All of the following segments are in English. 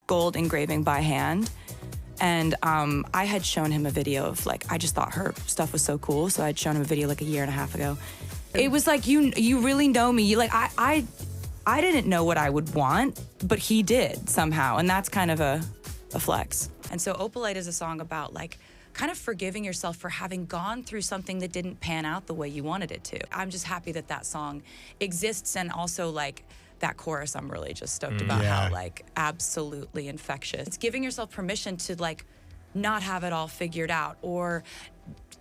gold engraving by hand. And I had shown him a video of like, I just thought her stuff was so cool. So I'd shown him a video like a year and a half ago. It was like, you really know me. Like I didn't know what I would want, but he did somehow. And that's kind of a flex. And so Opalite is a song about like kind of forgiving yourself for having gone through something that didn't pan out the way you wanted it to. I'm just happy that that song exists, and also like that chorus I'm really just stoked about how like absolutely infectious. It's giving yourself permission to like not have it all figured out or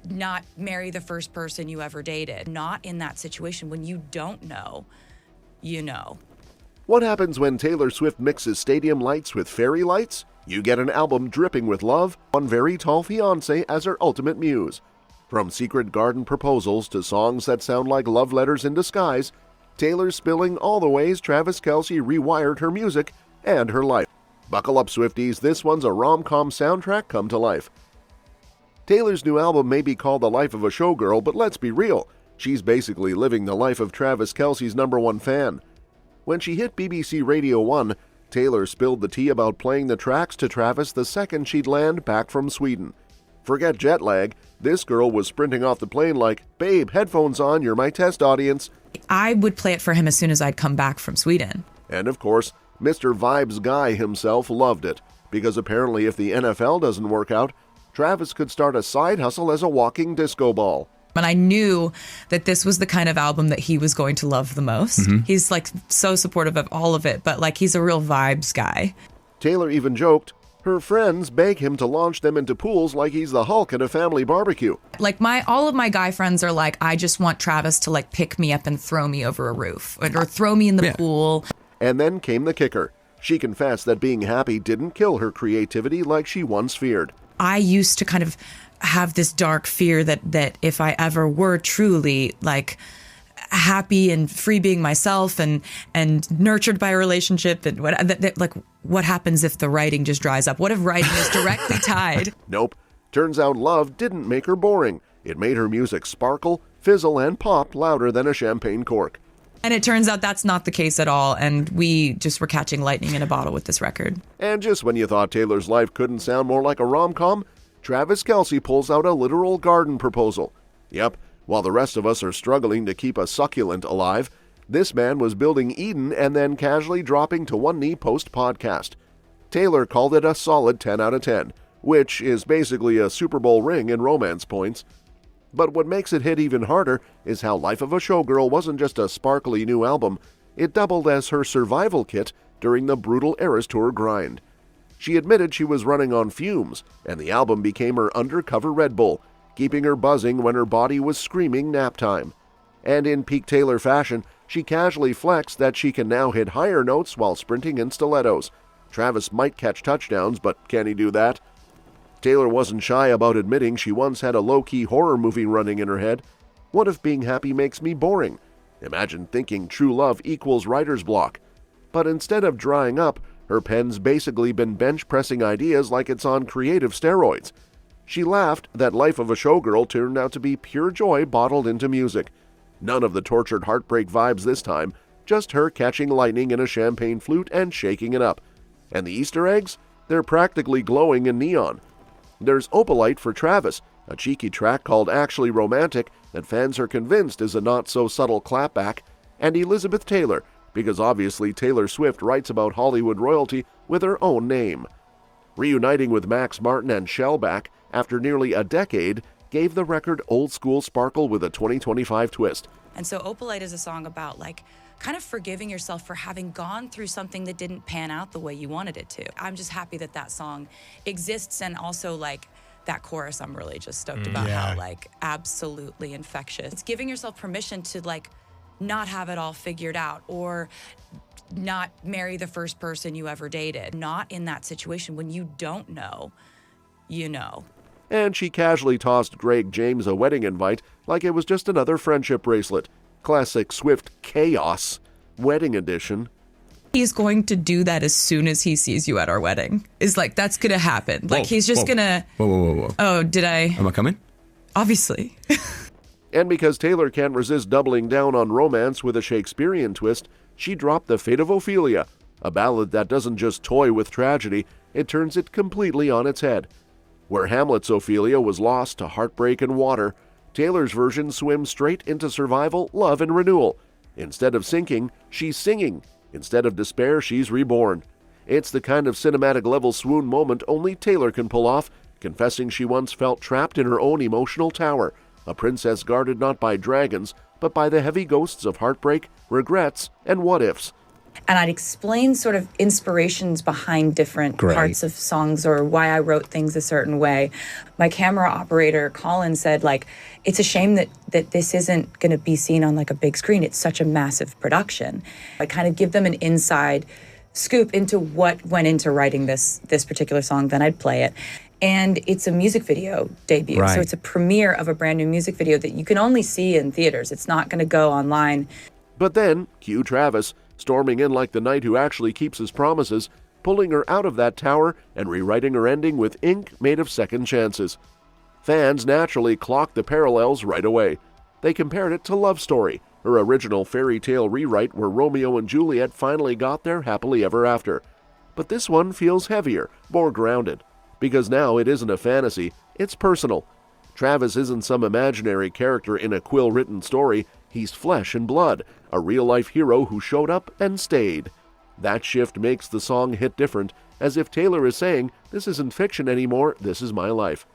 not marry the first person you ever dated. Not in that situation. When you don't know, you know. What happens when Taylor Swift mixes stadium lights with fairy lights? You get an album dripping with love, one very tall fiancé as her ultimate muse. From secret garden proposals to songs that sound like love letters in disguise, Taylor's spilling all the ways Travis Kelce rewired her music and her life. Buckle up, Swifties, this one's a rom-com soundtrack come to life. Taylor's new album may be called The Life of a Showgirl, but let's be real, she's basically living the life of Travis Kelce's #1 fan. When she hit BBC Radio 1, Taylor spilled the tea about playing the tracks to Travis the second she'd land back from Sweden. Forget jet lag, this girl was sprinting off the plane like, "Babe, headphones on, you're my test audience." I would play it for him as soon as I'd come back from Sweden. And of course, Mr. Vibes Guy himself loved it, because apparently if the NFL doesn't work out, Travis could start a side hustle as a walking disco ball. And I knew that this was the kind of album that he was going to love the most. He's like so supportive of all of it, but like he's a real vibes guy. Taylor even joked, her friends beg him to launch them into pools like he's the Hulk at a family barbecue. Like all of my guy friends are like, I just want Travis to like pick me up and throw me over a roof or throw me in the pool. And then came the kicker. She confessed that being happy didn't kill her creativity like she once feared. I used to kind of have this dark fear that if I ever were truly like happy and free being myself and nurtured by a relationship, that what happens if the writing just dries up? What if writing is directly tied? Nope. Turns out love didn't make her boring. It made her music sparkle, fizzle, and pop louder than a champagne cork. And it turns out that's not the case at all, and we just were catching lightning in a bottle with this record. And just when you thought Taylor's life couldn't sound more like a rom-com, Travis Kelce pulls out a literal garden proposal. Yep, while the rest of us are struggling to keep a succulent alive, this man was building Eden and then casually dropping to one knee post-podcast. Taylor called it a solid 10 out of 10, which is basically a Super Bowl ring in romance points. But what makes it hit even harder is how Life of a Showgirl wasn't just a sparkly new album, it doubled as her survival kit during the brutal Eras Tour grind. She admitted she was running on fumes, and the album became her undercover Red Bull, keeping her buzzing when her body was screaming nap time. And in peak Taylor fashion, she casually flexed that she can now hit higher notes while sprinting in stilettos. Travis might catch touchdowns, but can he do that? Taylor wasn't shy about admitting she once had a low-key horror movie running in her head. What if being happy makes me boring? Imagine thinking true love equals writer's block. But instead of drying up, her pen's basically been bench-pressing ideas like it's on creative steroids. She laughed that Life of a Showgirl turned out to be pure joy bottled into music. None of the tortured heartbreak vibes this time, just her catching lightning in a champagne flute and shaking it up. And the Easter eggs? They're practically glowing in neon. There's Opalite for Travis, a cheeky track called Actually Romantic that fans are convinced is a not-so-subtle clapback, and Elizabeth Taylor, because obviously Taylor Swift writes about Hollywood royalty with her own name. Reuniting with Max Martin and Shellback after nearly a decade gave the record old-school sparkle with a 2025 twist. And so Opalite is a song about like kind of forgiving yourself for having gone through something that didn't pan out the way you wanted it to. I'm just happy that that song exists, and also like that chorus I'm really just stoked about how like absolutely infectious. It's giving yourself permission to like not have it all figured out or not marry the first person you ever dated. Not in that situation. When you don't know, you know. And she casually tossed Greg James a wedding invite like it was just another friendship bracelet. Classic Swift chaos, wedding edition. He's going to do that as soon as he sees you at our wedding. Is like, that's going to happen. Like, he's just going to... Whoa. Oh, did I? Am I coming? Obviously. And because Taylor can't resist doubling down on romance with a Shakespearean twist, she dropped The Fate of Ophelia, a ballad that doesn't just toy with tragedy, it turns it completely on its head. Where Hamlet's Ophelia was lost to heartbreak and water, Taylor's version swims straight into survival, love, and renewal. Instead of sinking, she's singing. Instead of despair, she's reborn. It's the kind of cinematic-level swoon moment only Taylor can pull off, confessing she once felt trapped in her own emotional tower, a princess guarded not by dragons, but by the heavy ghosts of heartbreak, regrets, and what-ifs. And I'd explain sort of inspirations behind different parts of songs or why I wrote things a certain way. My camera operator, Colin, said, like, it's a shame that this isn't going to be seen on like a big screen. It's such a massive production. I kind of give them an inside scoop into what went into writing this particular song, then I'd play it. And it's a music video debut. Right. So it's a premiere of a brand new music video that you can only see in theaters. It's not going to go online. But then, cue Travis, storming in like the knight who actually keeps his promises, pulling her out of that tower and rewriting her ending with ink made of second chances. Fans naturally clocked the parallels right away. They compared it to Love Story, her original fairy tale rewrite where Romeo and Juliet finally got their happily ever after. But this one feels heavier, more grounded, because now it isn't a fantasy, it's personal. Travis isn't some imaginary character in a quill-written story, he's flesh and blood, a real-life hero who showed up and stayed. That shift makes the song hit different, as if Taylor is saying, this isn't fiction anymore, this is my life.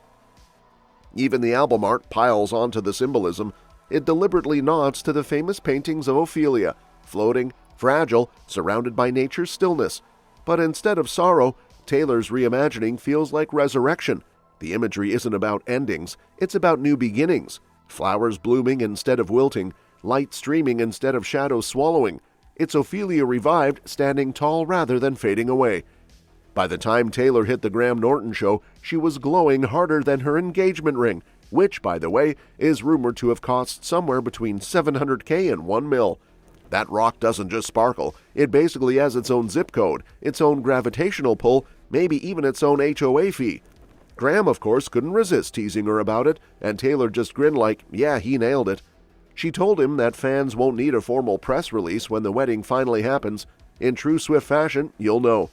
Even the album art piles onto the symbolism. It deliberately nods to the famous paintings of Ophelia, floating, fragile, surrounded by nature's stillness. But instead of sorrow, Taylor's reimagining feels like resurrection. The imagery isn't about endings, it's about new beginnings. Flowers blooming instead of wilting, light streaming instead of shadows swallowing. It's Ophelia revived, standing tall rather than fading away. By the time Taylor hit the Graham Norton show, she was glowing harder than her engagement ring, which, by the way, is rumored to have cost somewhere between $700K and $1 million. That rock doesn't just sparkle, it basically has its own zip code, its own gravitational pull, maybe even its own HOA fee. Graham, of course, couldn't resist teasing her about it, and Taylor just grinned like, yeah, he nailed it. She told him that fans won't need a formal press release when the wedding finally happens. In true Swift fashion, you'll know.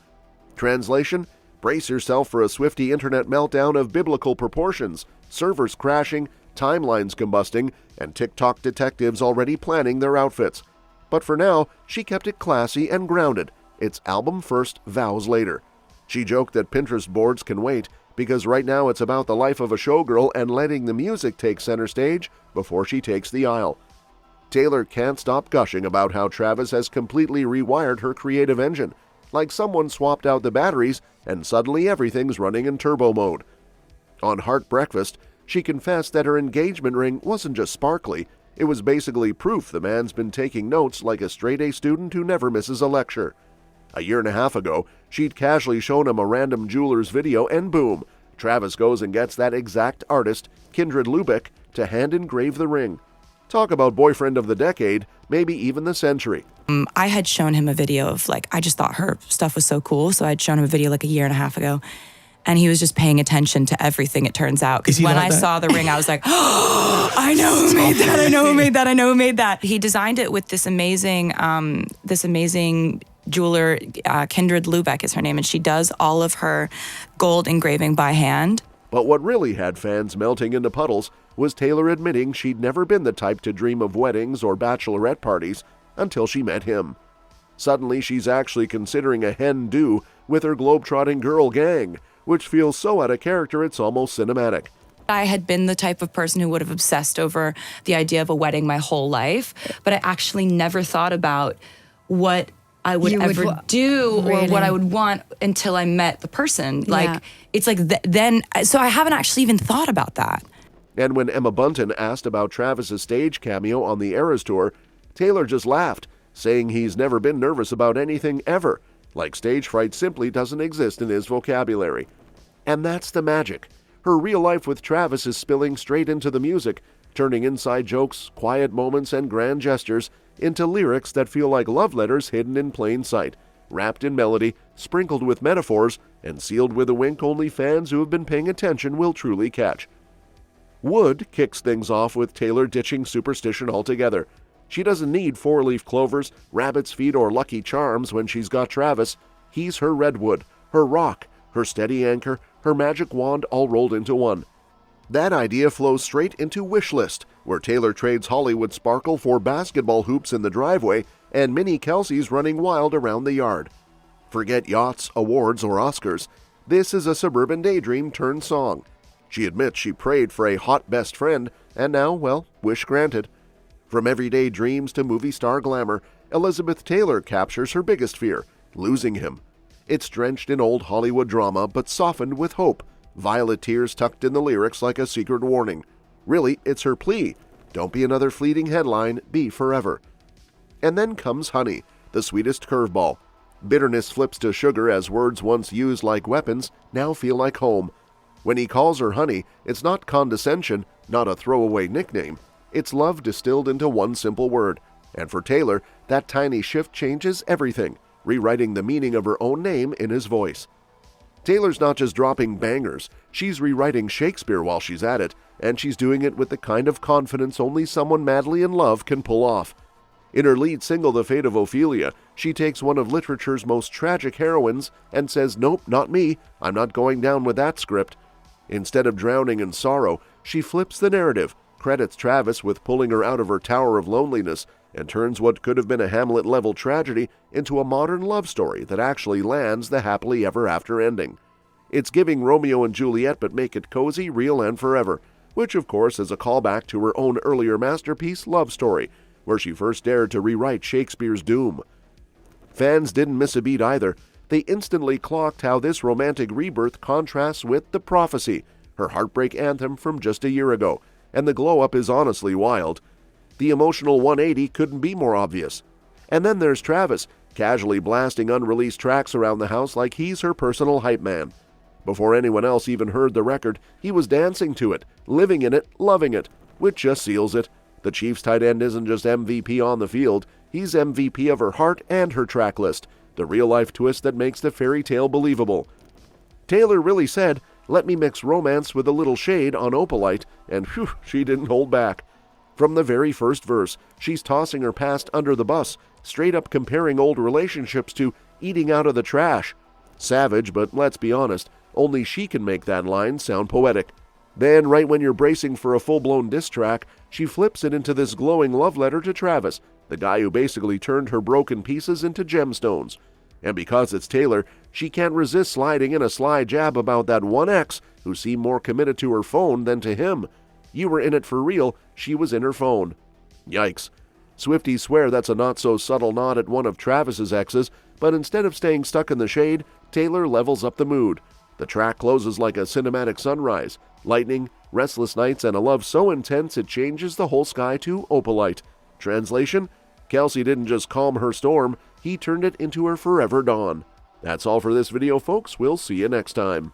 Translation: brace yourself for a Swiftie internet meltdown of biblical proportions, servers crashing, timelines combusting, and TikTok detectives already planning their outfits. But for now, she kept it classy and grounded. It's album first, vows later. She joked that Pinterest boards can wait, because right now it's about the life of a showgirl and letting the music take center stage before she takes the aisle. Taylor can't stop gushing about how Travis has completely rewired her creative engine, like someone swapped out the batteries and suddenly everything's running in turbo mode. On Heart Breakfast, she confessed that her engagement ring wasn't just sparkly, it was basically proof the man's been taking notes like a straight-A student who never misses a lecture. A year and a half ago, she'd casually shown him a random jeweler's video and boom, Travis goes and gets that exact artist, Kindred Lubeck, to hand-engrave the ring. Talk about boyfriend of the decade, maybe even the century. I had shown him a video of, like, I just thought her stuff was so cool, so I'd shown him a video like a year and a half ago. And he was just paying attention to everything, it turns out. Because when I saw the ring, I was like, oh, I know who made that, I know who made that, I know who made that. He designed it with this amazing jeweler, Kindred Lubeck is her name, and she does all of her gold engraving by hand. But what really had fans melting into puddles was Taylor admitting she'd never been the type to dream of weddings or bachelorette parties until she met him. Suddenly, she's actually considering a hen-do with her globetrotting girl gang, which feels so out of character it's almost cinematic. I had been the type of person who would have obsessed over the idea of a wedding my whole life, but I actually never thought about what I would ever do or what I would want until I met the person. Like, it's like then, so I haven't actually even thought about that. And when Emma Bunton asked about Travis's stage cameo on the Eras Tour, Taylor just laughed, saying he's never been nervous about anything ever, like stage fright simply doesn't exist in his vocabulary. And that's the magic. Her real life with Travis is spilling straight into the music, turning inside jokes, quiet moments, and grand gestures into lyrics that feel like love letters hidden in plain sight, wrapped in melody, sprinkled with metaphors, and sealed with a wink only fans who have been paying attention will truly catch. Wood kicks things off with Taylor ditching superstition altogether. She doesn't need four-leaf clovers, rabbit's feet, or lucky charms when she's got Travis. He's her redwood, her rock, her steady anchor, her magic wand all rolled into one. That idea flows straight into Wishlist, where Taylor trades Hollywood sparkle for basketball hoops in the driveway and mini Kelce's running wild around the yard. Forget yachts, awards, or Oscars. This is a suburban daydream turned song. She admits she prayed for a hot best friend, and now, well, wish granted. From everyday dreams to movie star glamour, Elizabeth Taylor captures her biggest fear, losing him. It's drenched in old Hollywood drama, but softened with hope. Violet tears tucked in the lyrics like a secret warning. Really, it's her plea. Don't be another fleeting headline, be forever. And then comes Honey, the sweetest curveball. Bitterness flips to sugar as words once used like weapons now feel like home. When he calls her honey, it's not condescension, not a throwaway nickname. It's love distilled into one simple word. And for Taylor, that tiny shift changes everything, rewriting the meaning of her own name in his voice. Taylor's not just dropping bangers, she's rewriting Shakespeare while she's at it, and she's doing it with the kind of confidence only someone madly in love can pull off. In her lead single, The Fate of Ophelia, she takes one of literature's most tragic heroines and says, "Nope, not me, I'm not going down with that script." Instead of drowning in sorrow, she flips the narrative, credits Travis with pulling her out of her tower of loneliness, and turns what could have been a Hamlet-level tragedy into a modern love story that actually lands the happily ever after ending. It's giving Romeo and Juliet, but make it cozy, real, and forever, which of course is a callback to her own earlier masterpiece, Love Story, where she first dared to rewrite Shakespeare's Doom. Fans didn't miss a beat either. They instantly clocked how this romantic rebirth contrasts with The Prophecy, her heartbreak anthem from just a year ago, and the glow-up is honestly wild. The emotional 180 couldn't be more obvious. And then there's Travis, casually blasting unreleased tracks around the house like he's her personal hype man. Before anyone else even heard the record, he was dancing to it, living in it, loving it, which just seals it. The Chiefs tight end isn't just MVP on the field, he's MVP of her heart and her track list, the real-life twist that makes the fairy tale believable. Taylor really said, "Let me mix romance with a little shade on Opalite," and whew, she didn't hold back. From the very first verse, she's tossing her past under the bus, straight up comparing old relationships to eating out of the trash. Savage, but let's be honest, only she can make that line sound poetic. Then, right when you're bracing for a full-blown diss track, she flips it into this glowing love letter to Travis, the guy who basically turned her broken pieces into gemstones. And because it's Taylor, she can't resist sliding in a sly jab about that one ex who seemed more committed to her phone than to him. You were in it for real, she was in her phone. Yikes. Swifties swear that's a not-so-subtle nod at one of Travis's exes, but instead of staying stuck in the shade, Taylor levels up the mood. The track closes like a cinematic sunrise, lightning, restless nights, and a love so intense it changes the whole sky to opalite. Translation? Kelce didn't just calm her storm, he turned it into her forever dawn. That's all for this video, folks. We'll see you next time.